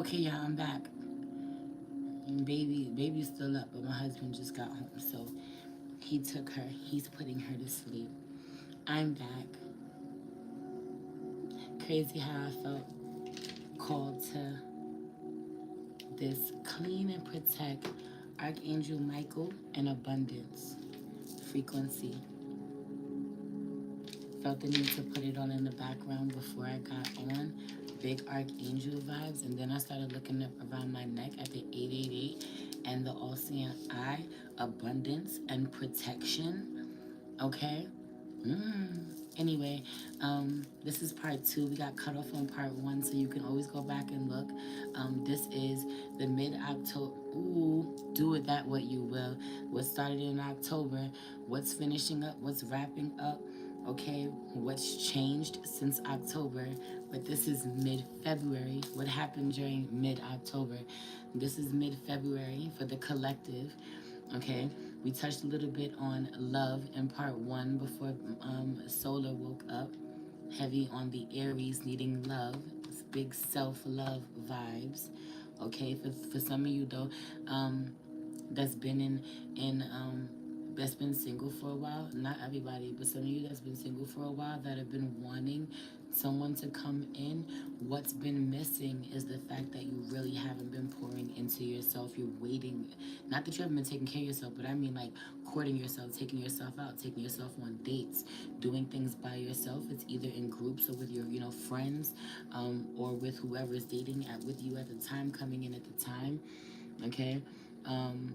Okay, y'all, I'm back. Baby's still up, but my husband just got home, so he took her. He's putting her to sleep. I'm back. Crazy how I felt called to this clean and protect Archangel Michael and abundance frequency. Felt the need to put it on in the background before I got on. Big Archangel vibes. And then I started looking up around my neck at the 888 and the all seeing eye, abundance and protection. Okay? Anyway, this is part 2. We got cut off on part 1, so you can always go back and look. This is the mid-October. Ooh, do with that what you will. What started in October, what's finishing up, what's wrapping up, okay? What's changed since October, but this is mid-February. What happened during mid-October? This is mid-February for the collective. Okay, we touched a little bit on love in part 1 before Solar woke up. Heavy on the Aries needing love. It's big self-love vibes. Okay, for some of you though, that's been in that's been single for a while. Not everybody, but some of you that's been single for a while that have been wanting someone to come in. What's been missing is the fact that you really haven't been pouring into yourself. You're waiting. Not that you haven't been taking care of yourself, but I mean like courting yourself, taking yourself out, taking yourself on dates, doing things by yourself. It's either in groups or with your, friends, or with whoever's dating with you at the time, coming in at the time. Okay. Um,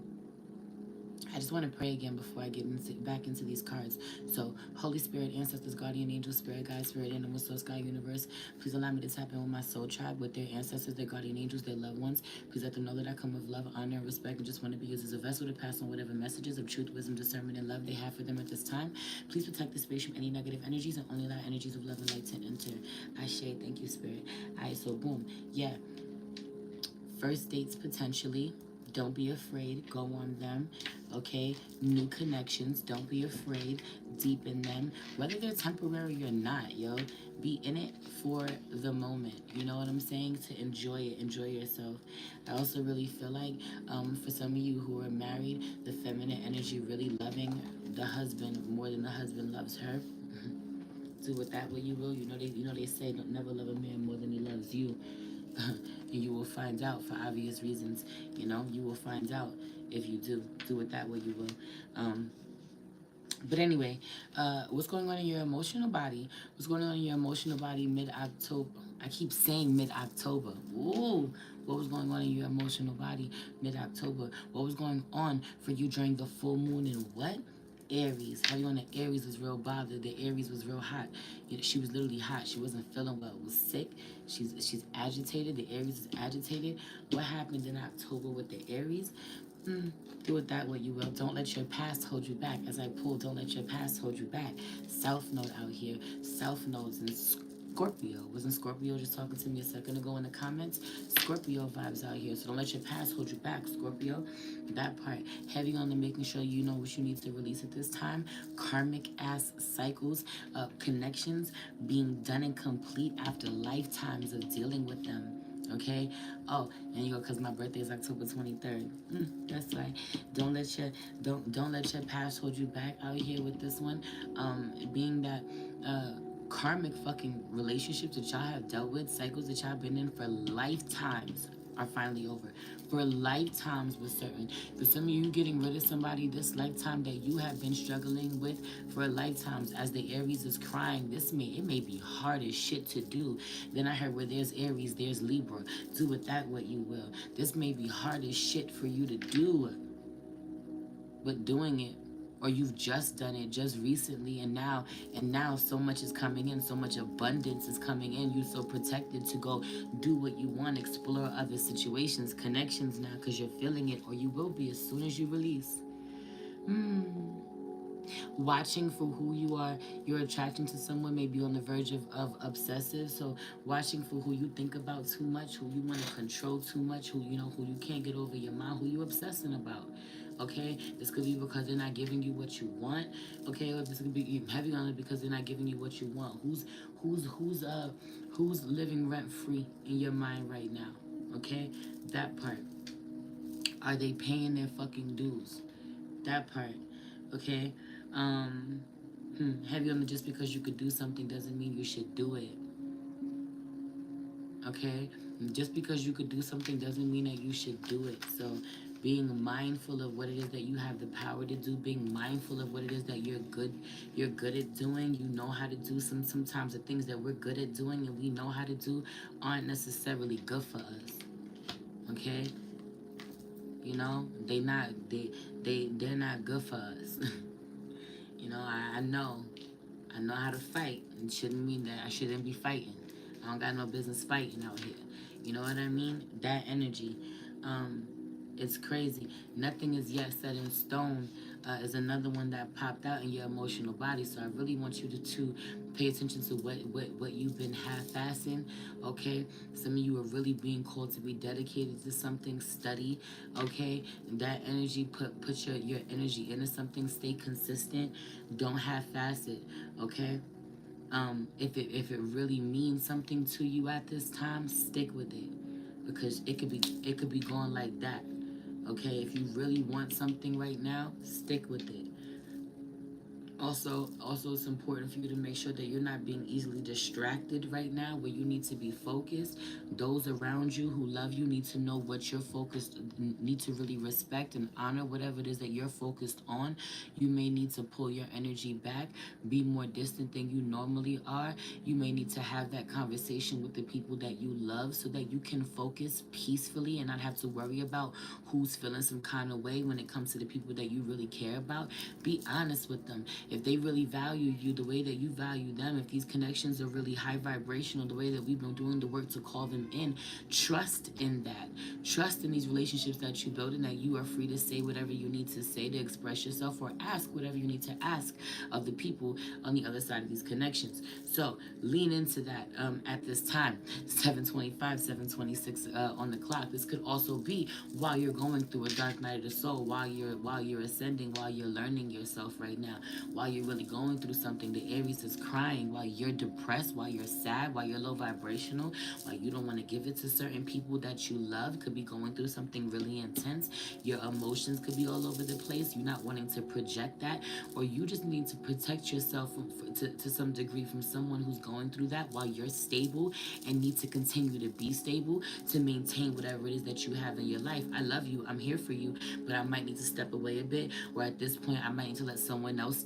I just want to pray again before I get back into these cards. So, Holy Spirit, ancestors, guardian angel, spirit guide, spirit animal, source, God, universe, please allow me to tap in with my soul tribe, with their ancestors, their guardian angels, their loved ones. Please let them know that I come with love, honor, and respect, and just want to be used as a vessel to pass on whatever messages of truth, wisdom, discernment, and love they have for them at this time. Please protect the space from any negative energies and only allow energies of love and light to enter. Ashe, thank you, Spirit. All right, so boom. Yeah, first dates potentially. Don't be afraid. Go on them. Okay? New connections. Don't be afraid. Deepen them. Whether they're temporary or not, yo. Be in it for the moment. You know what I'm saying? To enjoy it. Enjoy yourself. I also really feel like for some of you who are married, the feminine energy really loving the husband more than the husband loves her. Do with that what you will. You know they say don't never love a man more than he loves you. And you will find out for obvious reasons. You will find out if you do with that what you will. But anyway, what's going on in your emotional body? What's going on in your emotional body mid-October? I keep saying mid-October. Ooh, what was going on in your emotional body mid-October? What was going on for you during the full moon and what? Aries. How you on the Aries was real bothered. The Aries was real hot. She was literally hot. She wasn't feeling well. Was sick. She's agitated. The Aries is agitated. What happened in October with the Aries? Do with that what you will. Don't let your past hold you back. As I pull, don't let your past hold you back. South Node out here. South Nodes and Scorpio. Wasn't Scorpio just talking to me a second ago in the comments? Scorpio vibes out here. So don't let your past hold you back, Scorpio. That part. Heavy on the making sure you know what you need to release at this time. Karmic ass cycles, connections being done and complete after lifetimes of dealing with them. Okay. Oh, and you go because my birthday is October 23rd. That's right. Don't let your past hold you back out here with this one. Being that karmic fucking relationships that y'all have dealt with, cycles that y'all been in for lifetimes are finally over. For lifetimes with certain. For some of you getting rid of somebody this lifetime that you have been struggling with for lifetimes, as the Aries is crying, it may be hard as shit to do. Then I heard where there's Aries, there's Libra. Do with that what you will. This may be hard as shit for you to do, but doing it, or you've just done it just recently, and now so much is coming in, so much abundance is coming in. You're so protected to go do what you want, explore other situations, connections now, because you're feeling it, or you will be as soon as you release. Watching for who you are, you're attracting to someone may be on the verge of obsessive. So watching for who you think about too much, who you want to control too much, who you can't get over your mind, who you obsessing about. Okay, this could be because they're not giving you what you want. Okay, or this could be heavy on it because they're not giving you what you want. Who's living rent free in your mind right now? Okay, that part. Are they paying their fucking dues? That part. Okay. Um, heavy on the just because you could do something doesn't mean you should do it. Okay, just because you could do something doesn't mean that you should do it. So being mindful of what it is that you have the power to do, being mindful of what it is that you're good at doing, you know how to do. Sometimes the things that we're good at doing and we know how to do aren't necessarily good for us. Okay, you know, they're not good for us. You know, I know how to fight. It shouldn't mean that I shouldn't be fighting. I don't got no business fighting out here. You know what I mean? That energy. Um, it's crazy. Nothing is yet set in stone is another one that popped out in your emotional body. So I really want you to pay attention to what you've been half-assing. Okay, some of you are really being called to be dedicated to something. Study. Okay, that energy, put your energy into something. Stay consistent. Don't half-ass it. Okay. If it really means something to you at this time, stick with it because it could be going like that. Okay, if you really want something right now, stick with it. Also it's important for you to make sure that you're not being easily distracted right now where you need to be focused. Those around you who love you need to know what you're focused, need to really respect and honor whatever it is that you're focused on. You may need to pull your energy back, be more distant than you normally are. You may need to have that conversation with the people that you love so that you can focus peacefully and not have to worry about who's feeling some kind of way when it comes to the people that you really care about. Be honest with them. If they really value you the way that you value them, if these connections are really high vibrational, the way that we've been doing the work to call them in, trust in that. Trust in these relationships that you build and that you are free to say whatever you need to say to express yourself or ask whatever you need to ask of the people on the other side of these connections. So lean into that at this time. 7:25, 7:26 on the clock. This could also be while you're going through a dark night of the soul, while you're ascending, while you're learning yourself right now, while you're really going through something. The Aries is crying while you're depressed, while you're sad, while you're low vibrational, while you don't want to give it to certain people that you love. Could be going through something really intense. Your emotions could be all over the place. You're not wanting to project that, or you just need to protect yourself to some degree from someone who's going through that while you're stable and need to continue to be stable to maintain whatever it is that you have in your life. I love you. I'm here for you, but I might need to step away a bit, or at this point, I might need to let someone else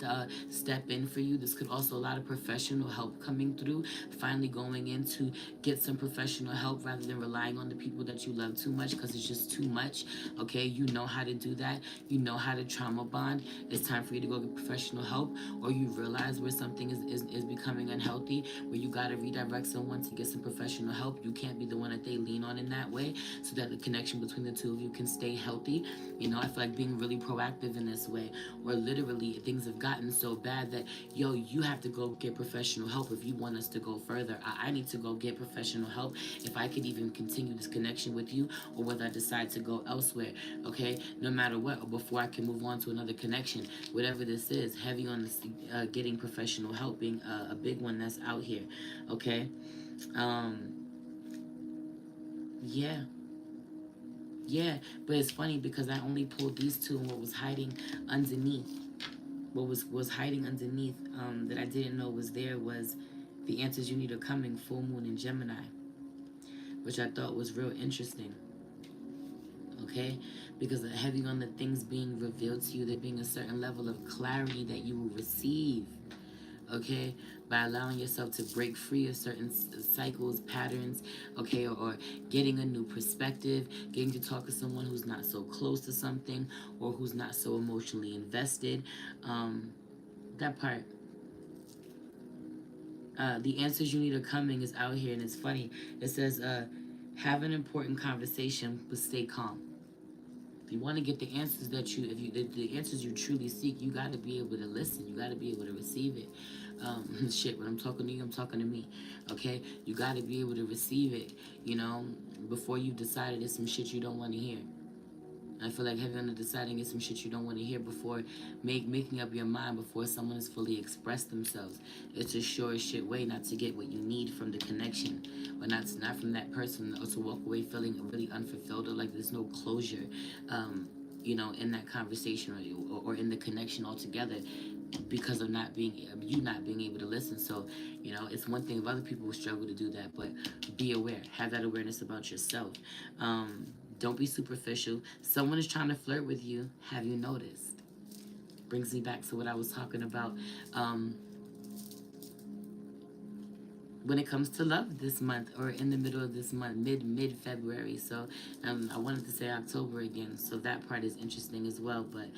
step in for you. This could also a lot of professional help coming through. Finally, going in to get some professional help rather than relying on the people that you love too much because it's just too much. Okay, you know how to do that. You know how to trauma bond. It's time for you to go get professional help, or you realize where something is becoming unhealthy, where you got to redirect someone to get some professional help. You can't be the one that they lean on in that way so that the connection between the two of you can stay healthy. You know, I feel like being really proactive in this way, or literally things have gotten so bad that, yo, you have to go get professional help if you want us to go further. I need to go get professional help if I could even continue this connection with you, or whether I decide to go elsewhere. Okay, no matter what, or before I can move on to another connection, whatever this is, heavy on this, getting professional help being a big one that's out here. Okay, um, yeah. Yeah, but it's funny because I only pulled these two and what was hiding underneath. What was hiding underneath that I didn't know was there was the answers you need are coming, full moon in Gemini, which I thought was real interesting. Okay, because heavy on the things being revealed to you, there being a certain level of clarity that you will receive. Okay, by allowing yourself to break free of certain cycles, patterns, okay, or getting a new perspective, getting to talk to someone who's not so close to something or who's not so emotionally invested. um, that part. The answers you need are coming is out here, and it's funny. It says, have an important conversation, but stay calm. If you want to get the answers that you, if you, the answers you truly seek, you got to be able to listen. You got to be able to receive it. Shit, when I'm talking to you, I'm talking to me. Okay, you got to be able to receive it. You know, before you've decided it's some shit you don't want to hear. I feel like heavy on the deciding is some shit you don't want to hear before making up your mind before someone has fully expressed themselves. It's a sure as shit way not to get what you need from the connection, or not from that person, or to walk away feeling really unfulfilled or like there's no closure, um, in that conversation or in the connection altogether because of not being able to listen. So, it's one thing if other people will struggle to do that, but be aware, have that awareness about yourself. Don't be superficial. Someone is trying to flirt with you. Have you noticed? Brings me back to what I was talking about. Um, when it comes to love this month or in the middle of this month, mid February. So I wanted to say October again. So that part is interesting as well. But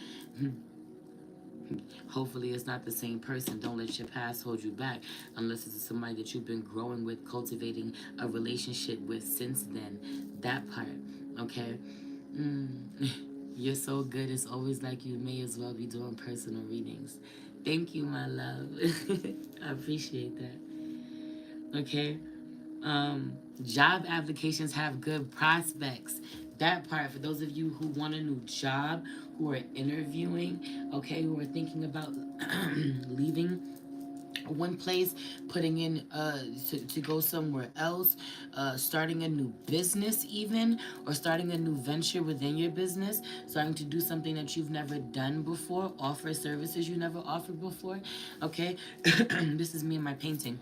hopefully it's not the same person. Don't let your past hold you back unless it's somebody that you've been growing with, cultivating a relationship with since then. That part, okay? Mm. You're so good. It's always like you may as well be doing personal readings. Thank you, my love. I appreciate that. Okay. Job applications have good prospects. That part, for those of you who want a new job, who are interviewing, okay, who are thinking about leaving one place, putting in to go somewhere else, starting a new business even, or starting a new venture within your business, starting to do something that you've never done before, offer services you never offered before. Okay. This is me and my painting.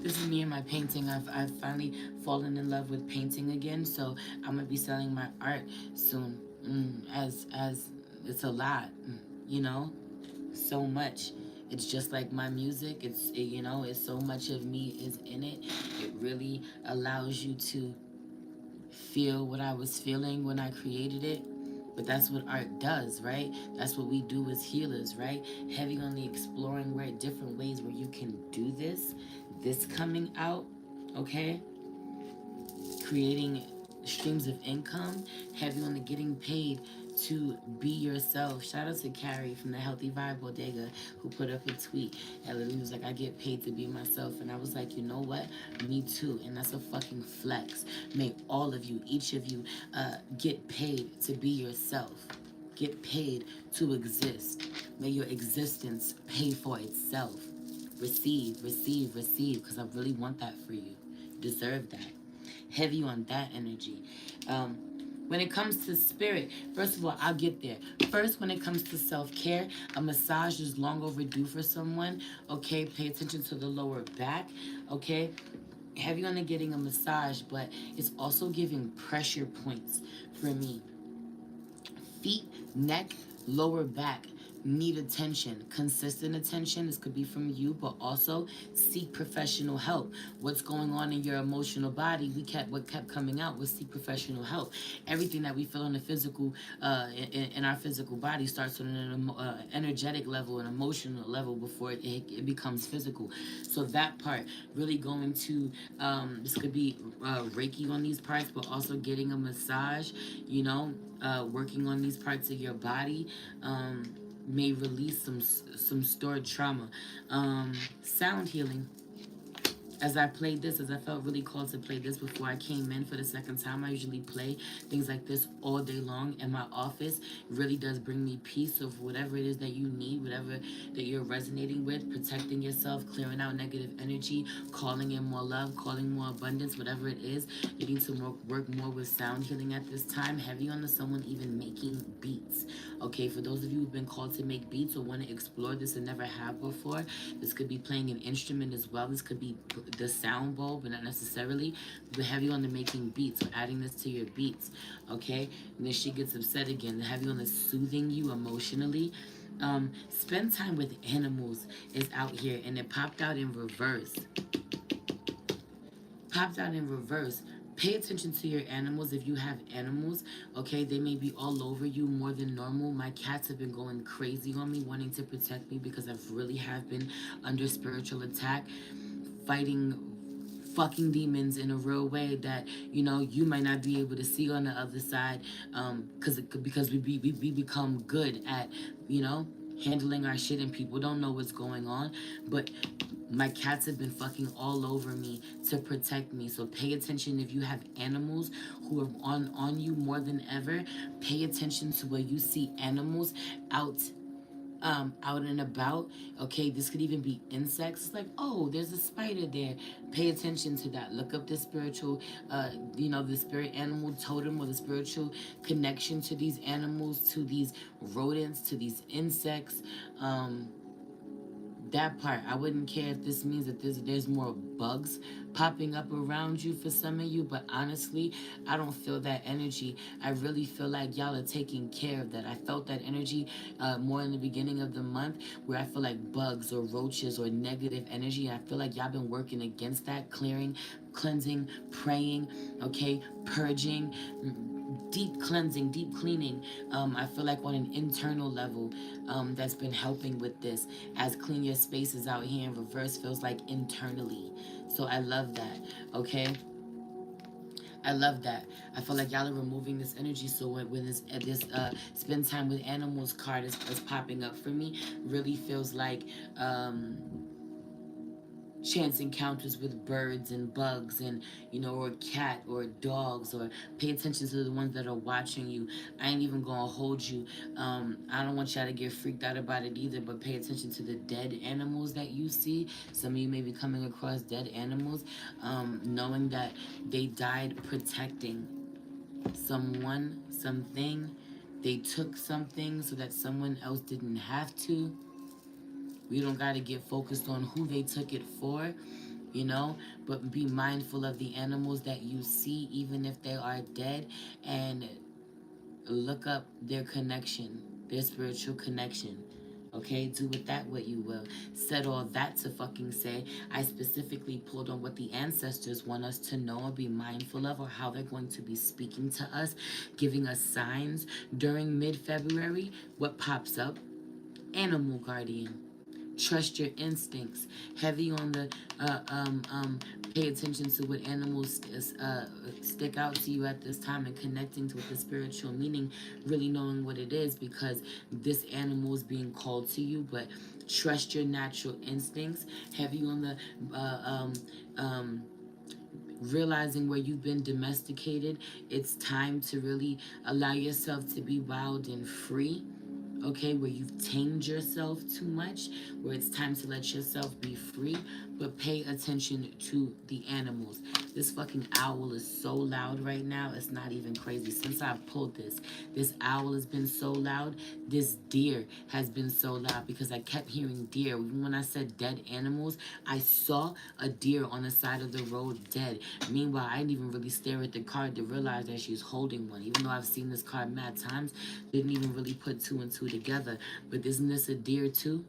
This is me and my painting. I've finally fallen in love with painting again, so I'm gonna be selling my art soon. As it's a lot, you know, so much. It's just like my music. It's so much of me is in it. It really allows you to feel what I was feeling when I created it. But that's what art does, right? That's what we do as healers, right? Heavy on the exploring where different ways where you can do this coming out, okay? Creating streams of income, heavy on the getting paid to be yourself. Shout out to Carrie from the Healthy Vibe Bodega who put up a tweet and literally was like, I get paid to be myself. And I was like, you know what? Me too. And that's a fucking flex. May all of you, each of you, get paid to be yourself. Get paid to exist. May your existence pay for itself. Receive, receive, receive, because I really want that for you. Deserve that. Heavy on that energy. Um, when it comes to spirit, first of all, I'll get there. First, when it comes to self care, a massage is long overdue for someone. Okay, pay attention to the lower back. Okay, heavy on the getting a massage, but it's also giving pressure points for me. Feet, neck, lower back need attention, consistent attention. This could be from you, but also seek professional help. What's going on in your emotional body? What kept coming out was seek professional help. Everything that we feel on the physical, in our physical body, starts on an energetic level, an emotional level before it becomes physical. So that part really going to this could be Reiki on these parts, but also getting a massage. Working on these parts of your body. May release some stored trauma. Sound healing. As I felt really called to play this before I came in for the second time. I usually play things like this all day long in my office. It really does bring me peace of whatever it is that you need, whatever that you're resonating with, protecting yourself, clearing out negative energy, calling in more love, calling more abundance, whatever it is. You need to work more with sound healing at this time. Heavy on the someone even making beats. Okay, for those of you who've been called to make beats or want to explore this and never have before, this could be playing an instrument as well. This could be the sound bowl, but not necessarily. But heavy on the making beats, or adding this to your beats. Okay, and then she gets upset again. Heavy on the soothing you emotionally. Spend time with animals is out here, and it popped out in reverse. Popped out in reverse. Pay attention to your animals if you have animals. Okay, they may be all over you more than normal. My cats have been going crazy on me, wanting to protect me because I've really have been under spiritual attack, fighting fucking demons in a real way that you might not be able to see on the other side, because we become good at handling our shit and people don't know what's going on. But My cats have been fucking all over me to protect me. So pay attention if you have animals who are on you more than ever. Pay attention to where you see animals out out and about. Okay, this could even be insects. It's like, oh, there's a spider there. Pay attention to that. Look up the spiritual, the spirit animal totem or the spiritual connection to these animals, to these rodents, to these insects. That part, I wouldn't care if this means that there's more bugs popping up around you for some of you, but honestly, I don't feel that energy. I really feel like y'all are taking care of that. I felt that energy more in the beginning of the month, where I feel like bugs or roaches or negative energy. I feel like y'all been working against that, clearing, cleansing, praying, okay, purging, deep cleansing, deep cleaning. I feel like on an internal level, that's been helping with this. As clean your spaces out here in reverse feels like internally. So I love that. Okay. I love that. I feel like y'all are removing this energy. So when this spend time with animals card is popping up for me, really feels like chance encounters with birds and bugs, and or cat or dogs, or pay attention to the ones that are watching you. I ain't even gonna hold you. I don't want y'all to get freaked out about it either, but pay attention to the dead animals that you see. Some of you may be coming across dead animals, knowing that they died protecting someone, something. They took something so that someone else didn't have to. We don't got to get focused on who they took it for, you know, but be mindful of the animals that you see, even if they are dead, and look up their connection, their spiritual connection. Okay, do with that what you will. Said all that to fucking say, I specifically pulled on what the ancestors want us to know or be mindful of, or how they're going to be speaking to us, giving us signs during mid February. What pops up? Animal guardian. Trust your instincts. Heavy on the pay attention to what animals stick out to you at this time, and connecting to with the spiritual meaning, really knowing what it is, because this animal is being called to you. But trust your natural instincts. Heavy on the realizing where you've been domesticated. It's time to really allow yourself to be wild and free. Okay, where you've tamed yourself too much, where it's time to let yourself be free. But pay attention to the animals. This fucking owl is so loud right now, it's not even crazy. Since I've pulled this owl has been so loud. This deer has been so loud, because I kept hearing deer. Even when I said dead animals, I saw a deer on the side of the road dead. Meanwhile, I didn't even really stare at the card to realize that she's holding one. Even though I've seen this card mad times, didn't even really put two and two together. But isn't this a deer too?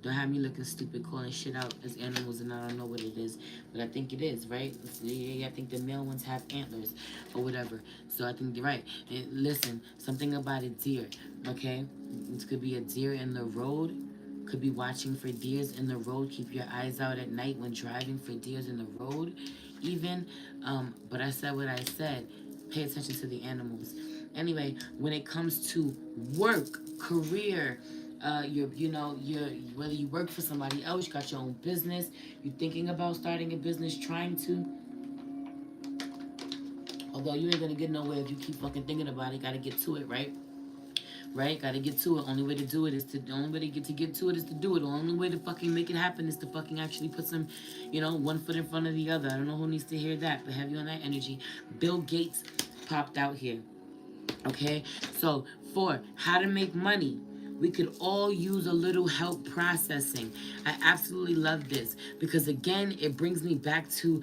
Don't have me looking stupid calling shit out as animals and I don't know what it is. But I think it is, right? Yeah, I think the male ones have antlers or whatever. So I think you're right. And listen, something about a deer, okay? This could be a deer in the road. Could be watching for deers in the road. Keep your eyes out at night when driving for deers in the road. Even, but I said what I said. Pay attention to the animals. Anyway, when it comes to work, career, your whether you work for somebody else, you got your own business, you're thinking about starting a business, trying to. Although you ain't gonna get nowhere if you keep fucking thinking about it, gotta get to it, right? Right? Gotta get to it. Only way to do it is to the only way to get to it is to do it. The only way to fucking make it happen is to fucking actually put some, one foot in front of the other. I don't know who needs to hear that, but have you on that energy. Bill Gates popped out here. Okay, so for how to make money, we could all use a little help processing. I absolutely love this, because again, it brings me back to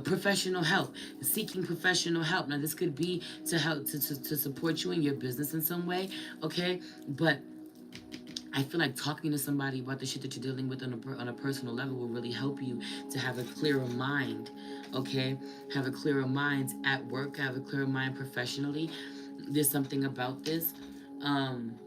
professional help, seeking professional help. Now this could be to help to support you in your business in some way, okay, but I feel like talking to somebody about the shit that you're dealing with on a personal level will really help you to have a clearer mind, okay? Have a clearer mind at work, have a clearer mind professionally. There's something about this. Um,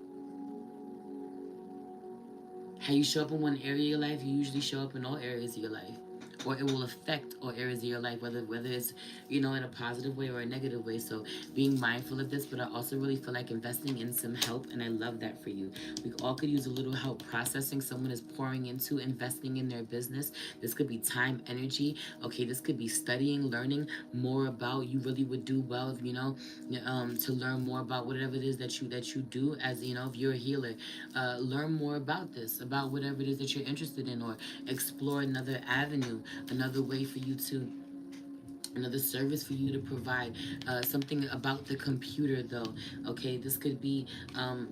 how you show up in one area of your life, you usually show up in all areas of your life. or it will affect all areas of your life, whether it's, in a positive way or a negative way. So being mindful of this, but I also really feel like investing in some help, and I love that for you. We all could use a little help processing. Someone is pouring into investing in their business. This could be time, energy. Okay, this could be studying, learning more about. You really would do well if to learn more about whatever it is that you do. As if you're a healer, learn more about this, about whatever it is that you're interested in, or explore another avenue, another way for you to another service for you to provide. Something about the computer, though. Okay, this could be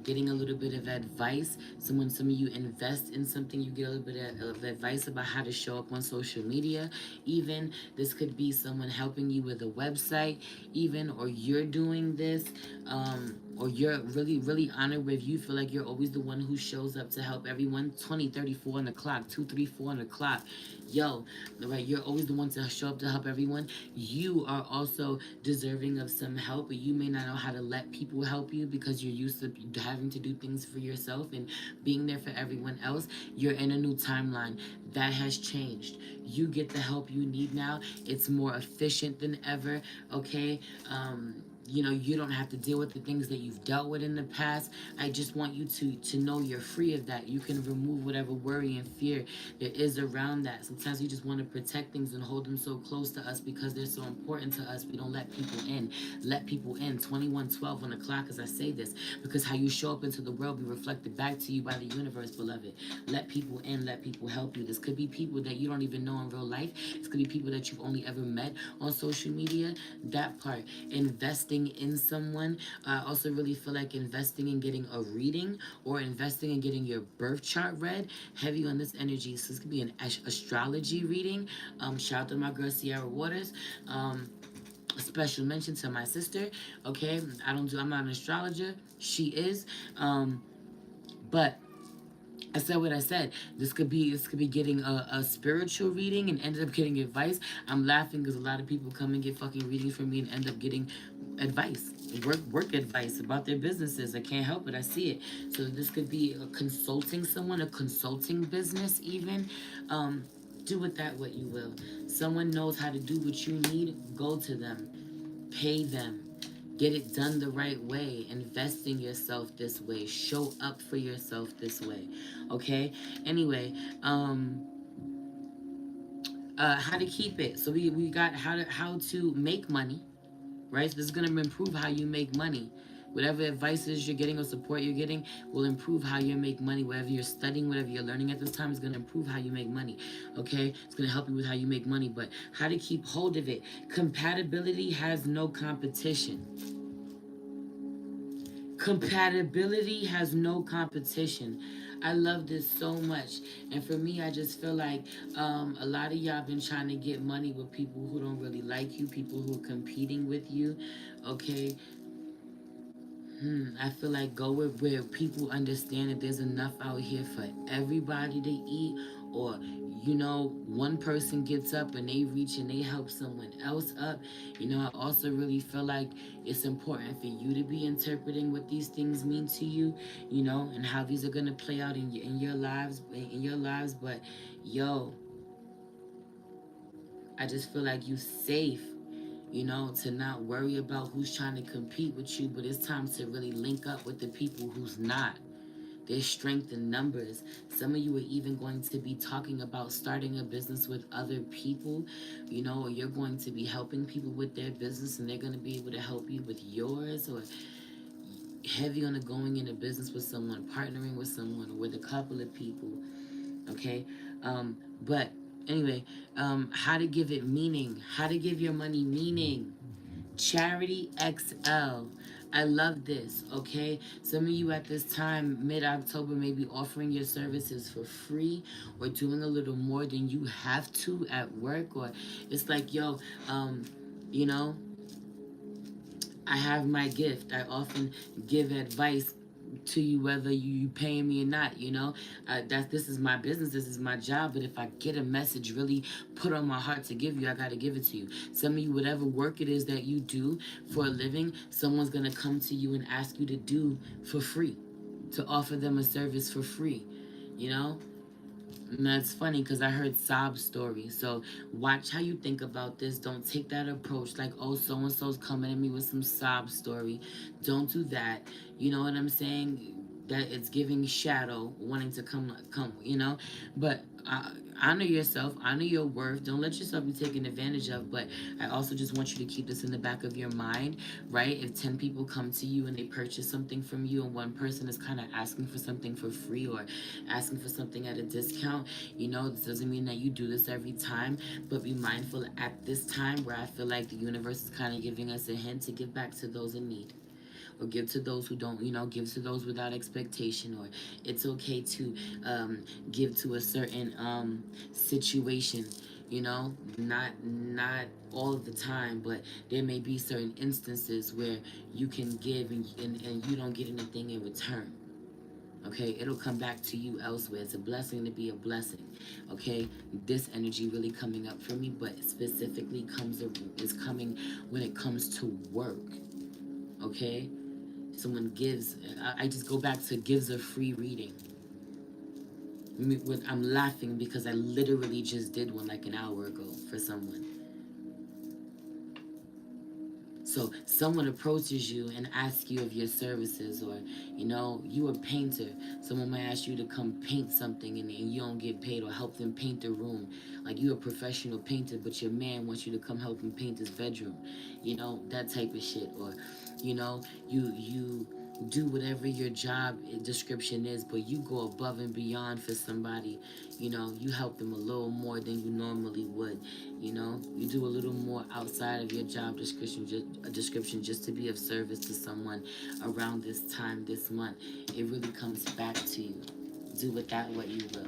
getting a little bit of advice. Some of you invest in something, you get a little bit of advice about how to show up on social media. Even this could be someone helping you with a website, even, or you're doing this. Or you're really, really honored if you feel like you're always the one who shows up to help everyone. 20, 34 on the clock, 2, 3, 4 on the clock. Yo, right, you're always the one to show up to help everyone. You are also deserving of some help, but you may not know how to let people help you because you're used to having to do things for yourself and being there for everyone else. You're in a new timeline. That has changed. You get the help you need now. It's more efficient than ever, okay? You don't have to deal with the things that you've dealt with in the past. I just want you to know you're free of that. You can remove whatever worry and fear there is around that. Sometimes we just want to protect things and hold them so close to us because they're so important to us. We don't let people in. Let people in. 21:12 on the clock as I say this, because how you show up into the world be reflected back to you by the universe, beloved. Let people in. Let people help you. This could be people that you don't even know in real life. This could be people that you've only ever met on social media. That part. Investing in someone. I also really feel like investing in getting a reading or investing in getting your birth chart read. Heavy on this energy. So this could be an astrology reading. Shout out to my girl Sierra Waters. A special mention to my sister. Okay, I'm not an astrologer. She is. But I said what I said. This could be getting a spiritual reading and ended up getting advice. I'm laughing because a lot of people come and get fucking readings from me and end up getting advice, work advice about their businesses. I can't help it. I see it. So this could be consulting someone, a consulting business even. Do with that what you will. Someone knows how to do what you need. Go to them. Pay them. Get it done the right way. Invest in yourself this way. Show up for yourself this way. Okay? Anyway, how to keep it. So we got how to make money, right? So this is gonna improve how you make money. Whatever advice is you're getting or support you're getting will improve how you make money. Whatever you're studying, whatever you're learning at this time is gonna improve how you make money. Okay? It's gonna help you with how you make money, but how to keep hold of it. Compatibility has no competition. Compatibility has no competition. I love this so much. And for me, I just feel like a lot of y'all been trying to get money with people who don't really like you, people who are competing with you. Okay, I feel like go with where people understand that there's enough out here for everybody to eat, or one person gets up and they reach and they help someone else up. I also really feel like it's important for you to be interpreting what these things mean to you, and how these are gonna play out in your lives, But yo, I just feel like you safe, to not worry about who's trying to compete with you, but it's time to really link up with the people who's not. There's strength in numbers. Some of you are even going to be talking about starting a business with other people, or you're going to be helping people with their business and they're going to be able to help you with yours, or heavy on the going into business with someone, partnering with someone, or with a couple of people. Okay? But anyway, how to give it meaning, how to give your money meaning. Charity XL. I love this, okay? Some of you at this time, mid October, may be offering your services for free or doing a little more than you have to at work. Or it's like, yo, you know, I have my gift. I often give advice to you whether you paying me or not. This is my business, this is my job. But if I get a message really put on my heart to give you, I got to give it to you. Some of you, whatever work it is that you do for a living, someone's gonna come to you and ask you to do for free, to offer them a service for free. you know And that's funny because I heard sob story. So watch how you think about this. Don't take that approach like, oh, so and so's coming at me with some sob story. Don't do that. You know what I'm saying? That it's giving shadow, wanting to come. But honor yourself, honor your worth. Don't let yourself be taken advantage of. But I also just want you to keep this in the back of your mind, right? If 10 people come to you and they purchase something from you, and one person is kind of asking for something for free or asking for something at a discount, this doesn't mean that you do this every time, but be mindful at this time where I feel like the universe is kind of giving us a hint to give back to those in need, or give to those who don't, give to those without expectation, or it's okay to give to a certain situation, not all of the time, but there may be certain instances where you can give and you don't get anything in return. Okay, it'll come back to you elsewhere. It's a blessing to be a blessing. Okay, this energy really coming up for me, but specifically is coming when it comes to work. Okay, someone gives. I just go back to gives a free reading. I'm laughing because I literally just did one like an hour ago for someone. So someone approaches you and asks you of your services, or you a painter. Someone might ask you to come paint something, and you don't get paid, or help them paint their room. Like you a professional painter, but your man wants you to come help him paint his bedroom. That type of shit. Or you do whatever your job description is, but you go above and beyond for somebody. You help them a little more than you normally would. You do a little more outside of your job description just to be of service to someone around this time this month. It really comes back to you. Do with that what you will.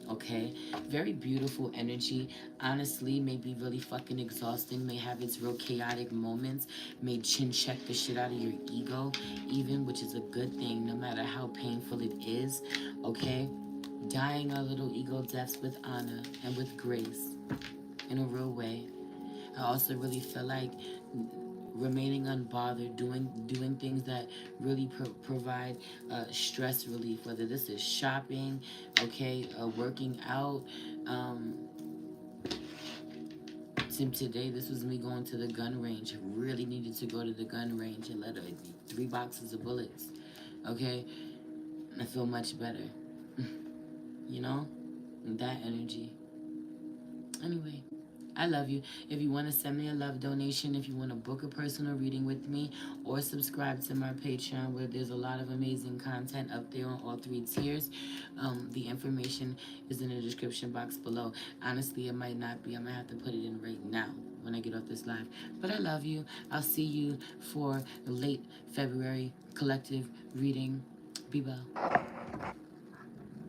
Okay, very beautiful energy. Honestly, may be really fucking exhausting, may have its real chaotic moments, may chin check the shit out of your ego, even, which is a good thing, no matter how painful it is. Okay, dying our little ego deaths with honor and with grace in a real way. I also really feel like remaining unbothered, doing things that really provide stress relief, whether this is shopping, okay, working out. Um, Today, this was me going to the gun range. I really needed to go to the gun range and let 3 boxes of bullets. Okay, I feel much better. you know, that energy. Anyway, I love you. If you want to send me a love donation, if you want to book a personal reading with me, or subscribe to my Patreon, where there's a lot of amazing content up there on all 3 tiers, the information is in the description box below. Honestly, it might not be. I'm going to have to put it in right now when I get off this live. But I love you. I'll see you for the late February collective reading. Be well.